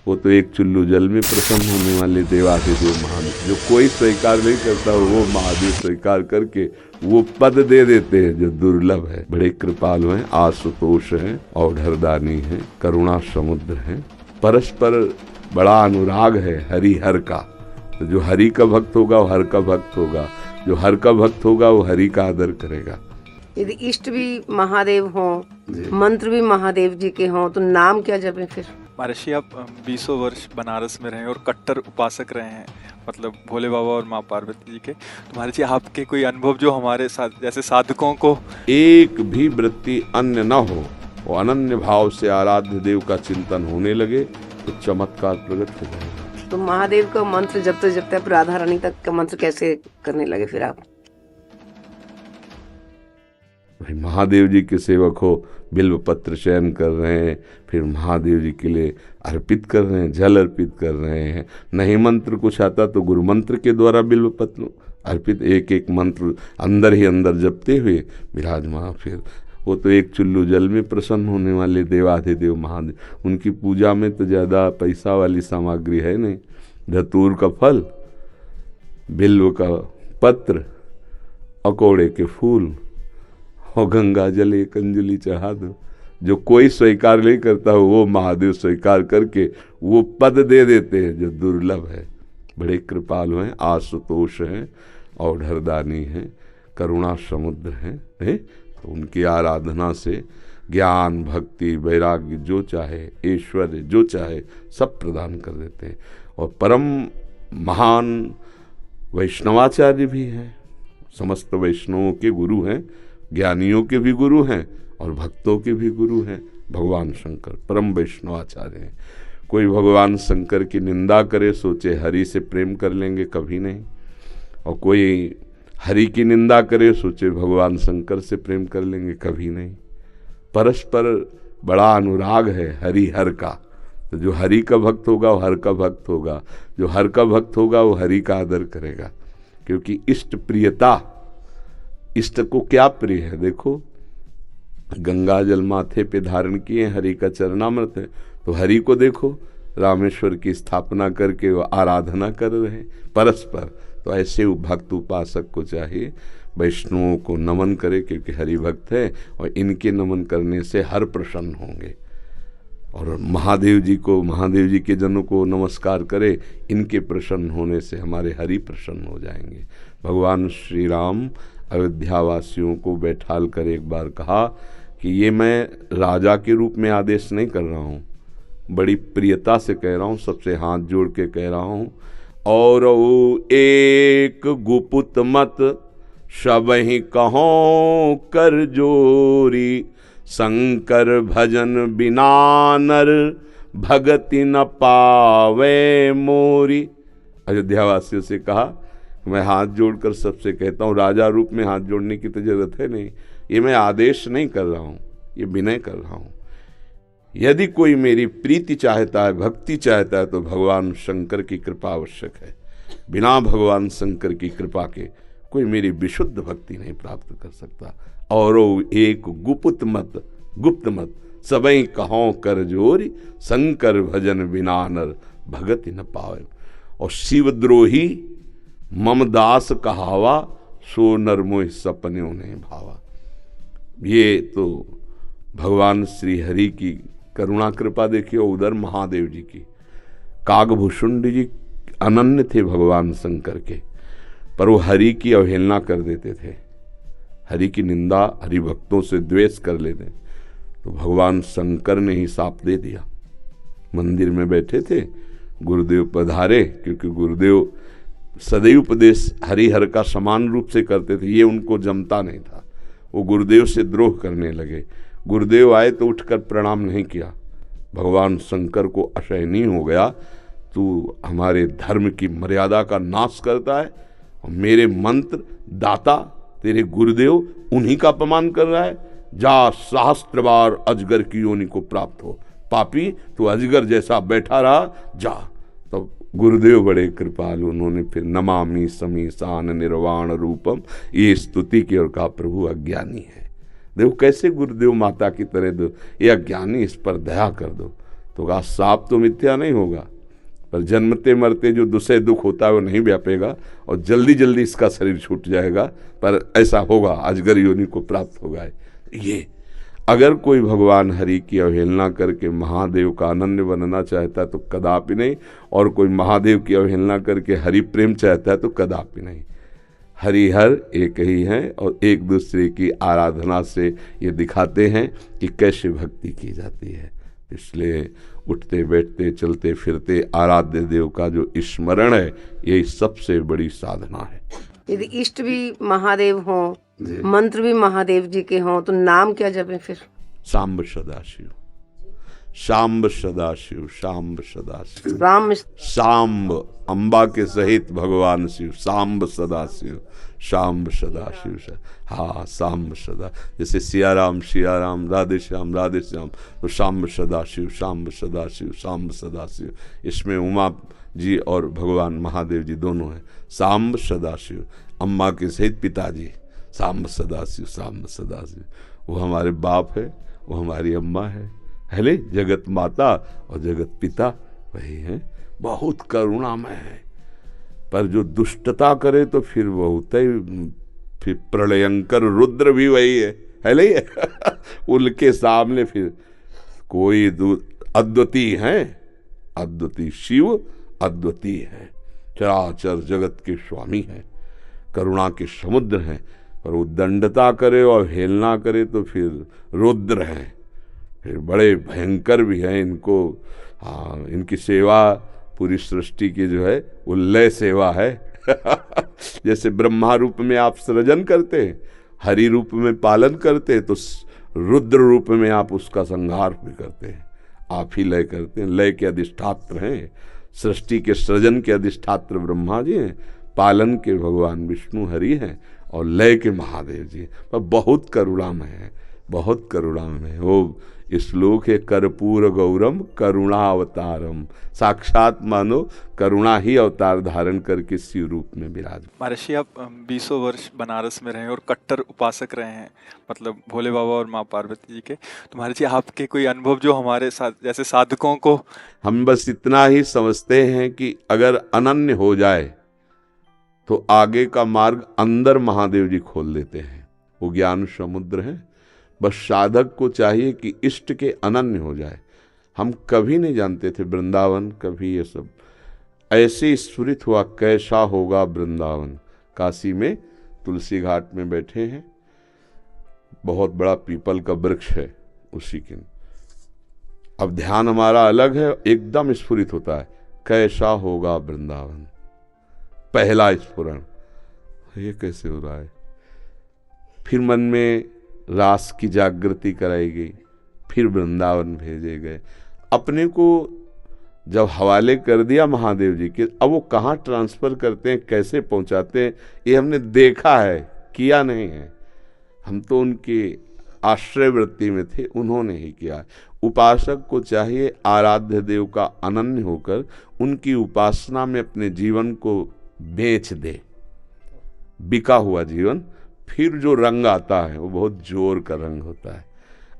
वो तो एक चुल्लू जल में प्रसन्न होने वाले देवाधिदेव महादेव, जो कोई स्वीकार नहीं करता वो महादेव स्वीकार करके वो पद दे देते हैं जो दुर्लभ है। बड़े कृपालु हैं, आशुतोष हैं, औढ़रदानी हैं, करुणा समुद्र हैं, परस्पर बड़ा अनुराग है हरिहर का। तो जो हरि का भक्त होगा वो हर का भक्त होगा, जो हर का भक्त होगा वो हरि का आदर करेगा। यदि इष्ट भी महादेव हों, मंत्र भी महादेव जी के हों, तो नाम क्या जपें फिर? महर्षि, आप 20 वर्ष बनारस में रहे और कट्टर उपासक रहे हैं, मतलब भोले बाबा और माँ पार्वती जी के। तो महर्षि, आपके कोई अनुभव जो हमारे साथ जैसे साधकों को एक भी वृत्ति अन्य न हो, वो अनन्य भाव से आराध्य देव का चिंतन होने लगे तो चमत्कार प्रकट हो जाएगा। तो महादेव का मंत्र जपते जपते आप राधा रानी तक का मंत्र कैसे करने लगे फिर आप? भाई महादेव जी के सेवक हो, बिल्व पत्र चयन कर रहे हैं, फिर महादेव जी के लिए अर्पित कर रहे हैं, जल अर्पित कर रहे हैं। नहीं मंत्र कुछ आता तो गुरु मंत्र के द्वारा बिल्व पत्र अर्पित, एक एक मंत्र अंदर ही अंदर जपते हुए विराजमान। फिर वो तो एक चुल्लू जल में प्रसन्न होने वाले देवाधिदेव महादेव, उनकी पूजा में तो ज़्यादा पैसा वाली सामग्री है नहीं। धतूर का फल, बिल्व का पत्र, अकोड़े के फूल और गंगा जल एक अंजलि चढ़ा दो। जो कोई स्वीकार नहीं करता वो महादेव स्वीकार करके वो पद दे देते हैं जो दुर्लभ है। बड़े कृपालु हैं, आशुतोष हैं, औढ़रदानी हैं, करुणा समुद्र हैं। तो उनकी आराधना से ज्ञान, भक्ति, वैराग्य जो चाहे, ऐश्वर्य जो चाहे सब प्रदान कर देते हैं। और परम महान वैष्णवाचार्य भी हैं, समस्त वैष्णवों के गुरु हैं, ज्ञानियों के भी गुरु हैं और भक्तों के भी गुरु हैं। भगवान शंकर परम वैष्णवाचार्य हैं। कोई भगवान शंकर की निंदा करे सोचे हरि से प्रेम कर लेंगे, कभी नहीं। और कोई हरि की निंदा करे सोचे भगवान शंकर से प्रेम कर लेंगे, कभी नहीं। परस्पर बड़ा अनुराग है हरिहर का। तो जो हरि का भक्त होगा वो हर का भक्त होगा, जो हर का भक्त होगा वो हरि का आदर करेगा। क्योंकि इष्ट प्रियता, इष्ट को क्या प्रिय है? देखो, गंगा जल माथे पे धारण किए, हरि का चरणामृत है, तो हरि को देखो रामेश्वर की स्थापना करके वो आराधना कर रहे हैं परस्पर। तो ऐसे भक्त उपासक को चाहिए वैष्णवों को नमन करे, क्योंकि हरि भक्त है और इनके नमन करने से हर प्रसन्न होंगे। और महादेव जी को, महादेव जी के जनों को नमस्कार करे, इनके प्रसन्न होने से हमारे हरि प्रसन्न हो जाएंगे। भगवान श्री राम अयोध्या वासियों को बैठाल कर एक बार कहा कि ये मैं राजा के रूप में आदेश नहीं कर रहा हूँ, बड़ी प्रियता से कह रहा हूँ, सबसे हाथ जोड़ के कह रहा हूँ। और एक गुपुत मत सबहि कहो कर जोरी, शंकर भजन बिना नर भगति न पावे मोरी। अयोध्या वासियों से कहा, मैं हाथ जोड़कर सबसे कहता हूँ, राजा रूप में हाथ जोड़ने की तो जरूरत है नहीं, ये मैं आदेश नहीं कर रहा हूँ, ये विनय कर रहा हूँ। यदि कोई मेरी प्रीति चाहता है, भक्ति चाहता है, तो भगवान शंकर की कृपा आवश्यक है। बिना भगवान शंकर की कृपा के कोई मेरी विशुद्ध भक्ति नहीं प्राप्त कर सकता। और एक गुप्त मत, गुप्त मत सबई कहों कर जोरी, शंकर भजन बिना नर भगति न पावे। और शिवद्रोही मम दास कहावा, सो नर मोह सपन्यों ने भावा। ये तो भगवान श्री हरि की करुणा कृपा देखिए। उधर महादेव जी की, कागभूषुंड जी अनन्य थे भगवान शंकर के, पर वो हरि की अवहेलना कर देते थे, हरि की निंदा, हरि भक्तों से द्वेष कर लेते। तो भगवान शंकर ने ही साप दे दिया। मंदिर में बैठे थे, गुरुदेव पधारे, क्योंकि गुरुदेव सदैव उपदेश हरिहर का समान रूप से करते थे, ये उनको जमता नहीं था। वो गुरुदेव से द्रोह करने लगे। गुरुदेव आए तो उठकर प्रणाम नहीं किया। भगवान शंकर को असहनीय हो गया, तू हमारे धर्म की मर्यादा का नाश करता है और मेरे मंत्र दाता तेरे गुरुदेव उन्हीं का अपमान कर रहा है। जा, सहस्त्र बार अजगर की योनि को प्राप्त हो, पापी तू अजगर जैसा बैठा रहा, जा। तो गुरुदेव बड़े कृपालु, उन्होंने फिर नमामि समीसान निर्वाण रूपम ये स्तुति की और कहा, प्रभु अज्ञानी है। देखो कैसे गुरुदेव माता की तरह दो, ये अज्ञानी, इस पर दया कर दो। तो कहा सांप तो मिथ्या नहीं होगा, पर जन्मते मरते जो दूसरे दुख होता है वो नहीं व्यापेगा और जल्दी जल्दी इसका शरीर छूट जाएगा, पर ऐसा होगा, अजगर योनि को प्राप्त होगा। ये अगर कोई भगवान हरि की अवहेलना करके महादेव का अनन्य बनना चाहता है तो कदापि नहीं, और कोई महादेव की अवहेलना करके हरि प्रेम चाहता है तो कदापि नहीं। हरिहर एक ही हैं और एक दूसरे की आराधना से ये दिखाते हैं कि कैसे भक्ति की जाती है। इसलिए उठते बैठते चलते फिरते आराध्य देव का जो स्मरण है यही सबसे बड़ी साधना है। यदि इष्ट भी महादेव हों, मंत्र भी महादेव जी के हों, तो नाम क्या जपें फिर? सांब सदाशिव, सांब सदाशिव, सांब सदाशिव। राम सांब अंबा के सहित भगवान शिव, सांब सदाशिव, सांब सदाशिव। हाँ, सांब सदा, जैसे सिया राम राधे श्याम तो सांब सदाशिव, सांब सदाशिव, सांब सदाशिव। इसमें उमा जी और भगवान महादेव जी दोनों हैं। सांब सदाशिव, अम्मा के सहित पिताजी, सांब सदाशिव, सांब सदाशिव। वो हमारे बाप है, वो हमारी अम्मा है, हेले जगत माता और जगत पिता वही है। बहुत करुणामय है, पर जो दुष्टता करे तो फिर बहुत ही, फिर प्रलयंकर रुद्र भी वही है ले उनके सामने फिर कोई अद्वितीय है, अद्वितीय शिव अद्वितीय है, चराचर जगत के स्वामी है, करुणा के समुद्र हैं। पर वो दंडता करे और हेलना करे तो फिर रुद्र हैं, फिर बड़े भयंकर भी हैं। इनको इनकी सेवा पूरी सृष्टि की जो है वो लय सेवा है। जैसे ब्रह्मा रूप में आप सृजन करते हैं, हरि रूप में पालन करते हैं, तो रुद्र रूप में आप उसका संहार भी करते हैं, आप ही लय करते हैं। लय के अधिष्ठात्र हैं, सृष्टि के सृजन के अधिष्ठात्र ब्रह्मा जी हैं, पालन के भगवान विष्णु हरि हैं और लय के महादेव जी। पर बहुत करुणामय है, बहुत करुणामय है। वो श्लोक है, कर्पूर गौरम करुणावतारम, साक्षात मानो करुणा ही अवतार धारण करके शिव रूप में विराज। महर्षि, आप 20 वर्ष बनारस में रहे और कट्टर उपासक रहे हैं, मतलब भोले बाबा और माँ पार्वती जी के। तो महर्षि, आपके कोई अनुभव जो हमारे साथ जैसे साधकों को, हम बस इतना ही समझते हैं कि अगर अनन्य हो जाए तो आगे का मार्ग अंदर महादेव जी खोल देते हैं। वो ज्ञान समुद्र है, बस साधक को चाहिए कि इष्ट के अनन्य हो जाए। हम कभी नहीं जानते थे वृंदावन, कभी ये सब ऐसे स्फुरित हुआ कैसा होगा वृंदावन। काशी में तुलसी घाट में बैठे हैं, बहुत बड़ा पीपल का वृक्ष है उसी के, अब ध्यान हमारा अलग है, एकदम स्फुरित होता है कैसा होगा वृंदावन। पहला स्फुरण, ये कैसे हो रहा है। फिर मन में रास की जागृति कराई गई, फिर वृंदावन भेजे गए। अपने को जब हवाले कर दिया महादेव जी के, अब वो कहाँ ट्रांसफ़र करते हैं, कैसे पहुँचाते हैं, ये हमने देखा है, किया नहीं है। हम तो उनके आश्रय वृत्ति में थे, उन्होंने ही किया। उपासक को चाहिए आराध्य देव का अनन्य होकर उनकी उपासना में अपने जीवन को बेच दे। बिका हुआ जीवन, फिर जो रंग आता है वो बहुत जोर का रंग होता है।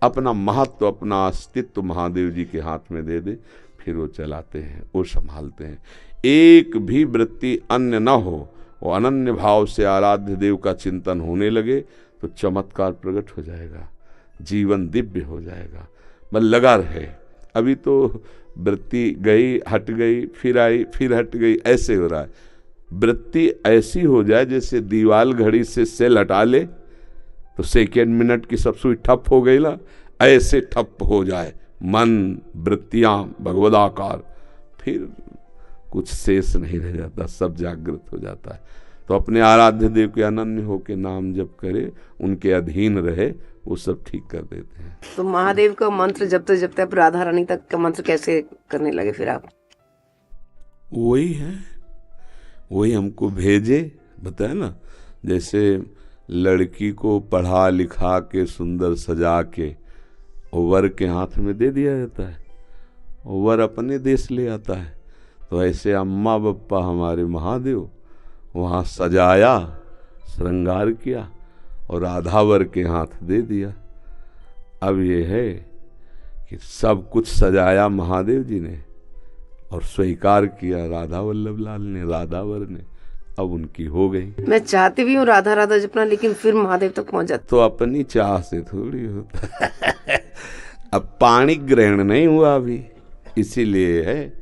अपना महत्व, अपना अस्तित्व महादेव जी के हाथ में दे दे, फिर वो चलाते हैं, वो संभालते हैं। एक भी वृत्ति अन्य न हो, वो अनन्य भाव से आराध्य देव का चिंतन होने लगे तो चमत्कार प्रकट हो जाएगा, जीवन दिव्य हो जाएगा। बस लगा रहे। अभी तो वृत्ति गई, हट गई, फिर आई, फिर हट गई, ऐसे हो रहा है। वृत्ति ऐसी हो जाए जैसे दीवाल घड़ी से सेल हटा ले तो सेकेंड मिनट की सब सुई ठप हो गई ना, ऐसे ठप हो जाए मन, वृत्तियां भगवदाकार, फिर कुछ शेष नहीं रह जाता, सब जागृत हो जाता है। तो अपने आराध्य देव के अनन्य होके नाम जप करे, उनके अधीन रहे, वो सब ठीक कर देते हैं। तो महादेव का मंत्र जपते जपते आप राधा रानी तक का मंत्र कैसे करने लगे फिर आप? वही है, वही हमको भेजे, बताया ना। जैसे लड़की को पढ़ा लिखा के सुंदर सजा के वर के हाथ में दे दिया जाता है, वर अपने देश ले आता है। तो ऐसे अम्मा बप्पा हमारे महादेव वहाँ सजाया, श्रृंगार किया और राधा वर के हाथ दे दिया। अब ये है कि सब कुछ सजाया महादेव जी ने और स्वीकार किया राधा वल्लभ लाल ने, राधावर ने। अब उनकी हो गई। मैं चाहती भी हूँ राधा राधा जपना, लेकिन फिर महादेव तक पहुंच जाती। तो अपनी चाह से थोड़ी होता है। अब पाणी ग्रहण नहीं हुआ अभी, इसीलिए है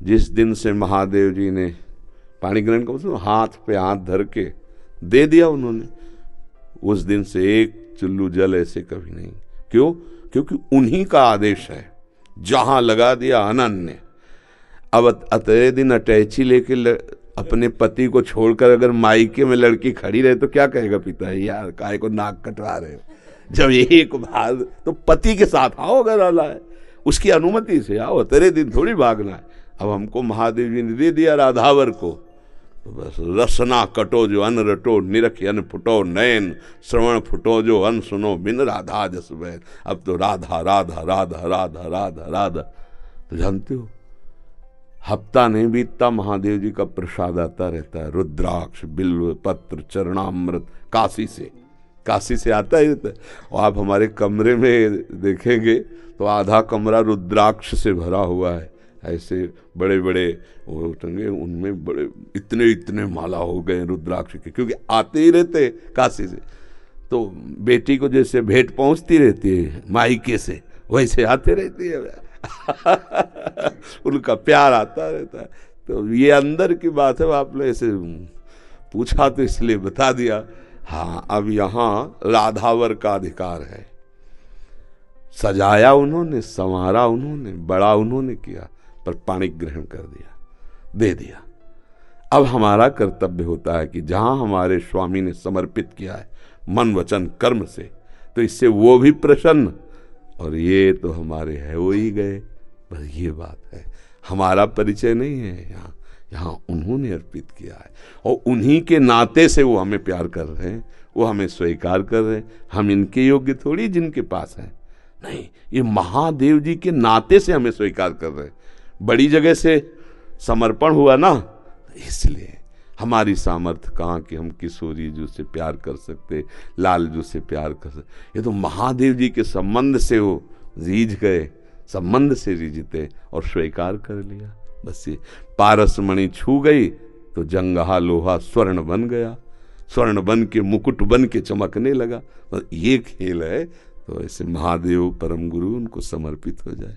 जिस दिन से महादेव जी ने पाणी ग्रहण का मतलब हाथ पे हाथ धर के दे दिया उन्होंने, उस दिन से एक चुल्लू जल ऐसे कभी नहीं। क्यों? क्योंकि उन्हीं का आदेश है, जहां लगा दिया अनन्य। अब अतरे दिन अटैची लेके अपने पति को छोड़कर अगर मायके में लड़की खड़ी रहे तो क्या कहेगा पिता, यार काय को नाक कटवा रहे हो। जब एक बार तो पति के साथ आओ, अगर आला है उसकी अनुमति से आओ, तेरे दिन थोड़ी भागना है। अब हमको महादेव जी ने दे दिया राधावर को, तो बस रसना कटो जो अन रटो, निरख अन फुटो नयन, श्रवण फुटो जो अन सुनो, बिन राधा जस बैन। अब तो राधा राधा राधा राधा राधा राधा। तो जानते हो हफ्ता नहीं बीतता महादेव जी का प्रसाद आता रहता है, रुद्राक्ष बिल्व पत्र चरणामृत काशी से आता ही रहता है। और आप हमारे कमरे में देखेंगे तो आधा कमरा रुद्राक्ष से भरा हुआ है, ऐसे बड़े बड़े वो टंगे, उनमें बड़े इतने इतने माला हो गए रुद्राक्ष के, क्योंकि आते ही रहते काशी से। तो बेटी को जैसे भेंट पहुंचती रहती है मायके से, वैसे आते रहती है। उनका प्यार आता रहता है। तो ये अंदर की बात है, आपने ऐसे पूछा तो इसलिए बता दिया। हाँ, अब यहाँ राधावर का अधिकार है। सजाया उन्होंने, संवारा उन्होंने, बड़ा उन्होंने किया, पर पाणी ग्रहण कर दिया, दे दिया। अब हमारा कर्तव्य होता है कि जहां हमारे स्वामी ने समर्पित किया है मन वचन कर्म से, तो इससे वो भी प्रसन्न, और ये तो हमारे है वो ही गए। बस ये बात है, हमारा परिचय नहीं है यहाँ, यहाँ उन्होंने अर्पित किया है और उन्हीं के नाते से वो हमें प्यार कर रहे हैं, वो हमें स्वीकार कर रहे हैं। हम इनके योग्य थोड़ी जिनके पास हैं, नहीं, ये महादेव जी के नाते से हमें स्वीकार कर रहे हैं। बड़ी जगह से समर्पण हुआ ना, इसलिए हमारी सामर्थ्य कहाँ कि हम किशोरी जी से प्यार कर सकते, लाल जी से प्यार कर सकते। ये तो महादेव जी के संबंध से वो रीझ गए, संबंध से रीझते और स्वीकार कर लिया। बस ये पारसमणि छू गई तो जंगहा लोहा स्वर्ण बन गया, स्वर्ण बन के मुकुट बन के चमकने लगा। बस ये खेल है। तो ऐसे महादेव परम गुरु उनको समर्पित हो जाए।